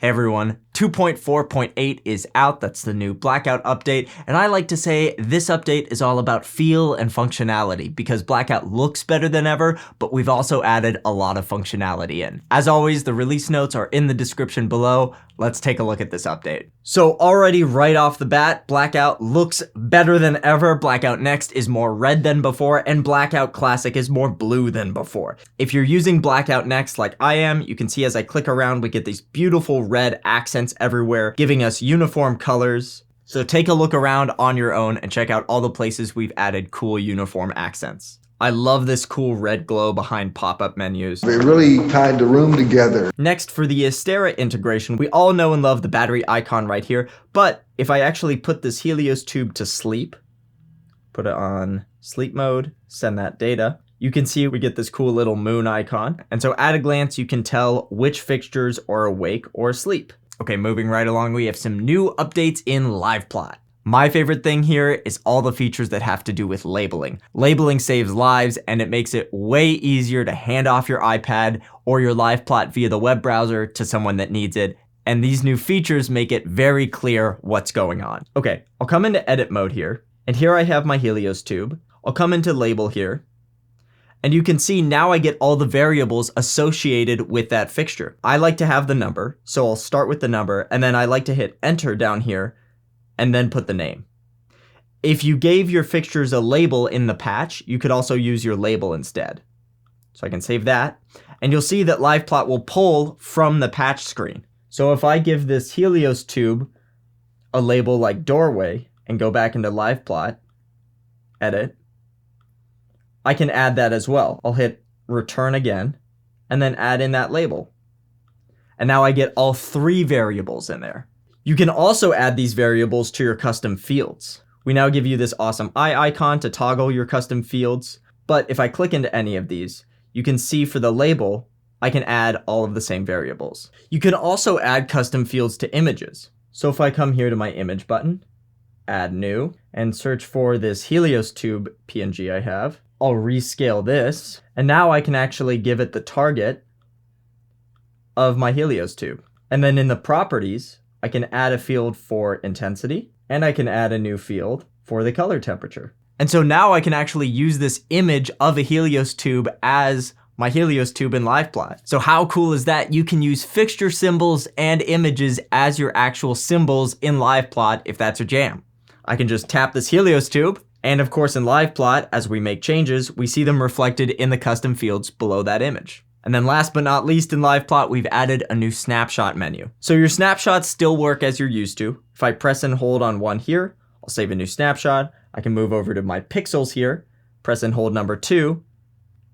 Hey everyone, 2.4.8 is out. That's the new Blackout update. And I like to say this update is all about feel and functionality because Blackout looks better than ever, but we've also added a lot of functionality in. As always, the release notes are in the description below. Let's take a look at this update. So already right off the bat, Blackout looks better than ever. Blackout Next is more red than before, and Blackout Classic is more blue than before. If you're using Blackout Next like I am, you can see as I click around, we get these beautiful red accents everywhere, giving us uniform colors. So take a look around on your own and check out all the places we've added cool uniform accents. I love this cool red glow behind pop-up menus. They really tied the room together. Next, for the Astera integration, we all know and love the battery icon right here, but if I actually put this Helios tube to sleep, put it on sleep mode, send that data, you can see we get this cool little moon icon. And so at a glance, you can tell which fixtures are awake or asleep. Okay, moving right along, we have some new updates in LivePlot. My favorite thing here is all the features that have to do with labeling. Labeling saves lives and it makes it way easier to hand off your iPad or your LivePlot via the web browser to someone that needs it. And these new features make it very clear what's going on. Okay, I'll come into edit mode here. And here I have my Helios tube. I'll come into label here. And you can see now I get all the variables associated with that fixture. I like to have the number, so I'll start with the number, and then I like to hit enter down here and then put the name. If you gave your fixtures a label in the patch, you could also use your label instead. So I can save that, and you'll see that LivePlot will pull from the patch screen. So if I give this Helios tube a label like doorway and go back into LivePlot, edit, I can add that as well. I'll hit return again, and then add in that label. And now I get all three variables in there. You can also add these variables to your custom fields. We now give you this awesome eye icon to toggle your custom fields, but if I click into any of these, you can see for the label, I can add all of the same variables. You can also add custom fields to images. So if I come here to my image button, add new, and search for this Helios tube PNG I have, I'll rescale this, and now I can actually give it the target of my Helios tube. And then in the properties, I can add a field for intensity, and I can add a new field for the color temperature. And so now I can actually use this image of a Helios tube as my Helios tube in LivePlot. So how cool is that? You can use fixture symbols and images as your actual symbols in LivePlot if that's your jam. I can just tap this Helios tube, and of course in LivePlot, as we make changes, we see them reflected in the custom fields below that image. And then last but not least in LivePlot, we've added a new snapshot menu. So your snapshots still work as you're used to. If I press and hold on one here, I'll save a new snapshot. I can move over to my pixels here, press and hold number 2.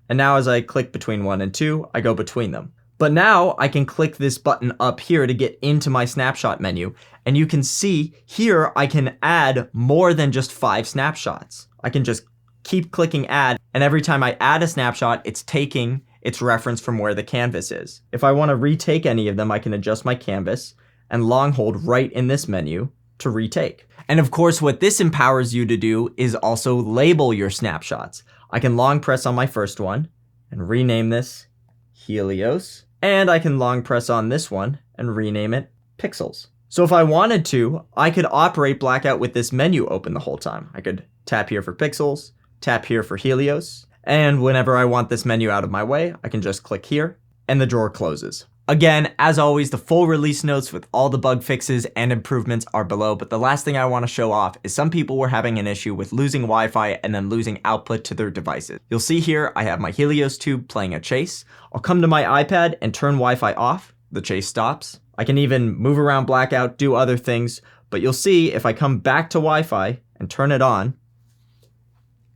And now as I click between 1 and 2, I go between them. But now I can click this button up here to get into my snapshot menu. And you can see here I can add more than just 5 snapshots. I can just keep clicking add, and every time I add a snapshot, it's taking its reference from where the canvas is. If I want to retake any of them, I can adjust my canvas and long hold right in this menu to retake. And of course, what this empowers you to do is also label your snapshots. I can long press on my first one and rename this Helios, and I can long press on this one and rename it Pixels. So if I wanted to, I could operate Blackout with this menu open the whole time. I could tap here for Pixels, tap here for Helios, and whenever I want this menu out of my way, I can just click here and the drawer closes. Again, as always, the full release notes with all the bug fixes and improvements are below, but the last thing I want to show off is some people were having an issue with losing Wi-Fi and then losing output to their devices. You'll see here, I have my Helios tube playing a chase. I'll come to my iPad and turn Wi-Fi off. The chase stops. I can even move around Blackout, do other things, but you'll see if I come back to Wi-Fi and turn it on,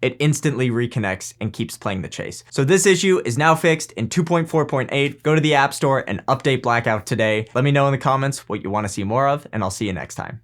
it instantly reconnects and keeps playing the chase. So this issue is now fixed in 2.4.8. Go to the App Store and update Blackout today. Let me know in the comments what you want to see more of, and I'll see you next time.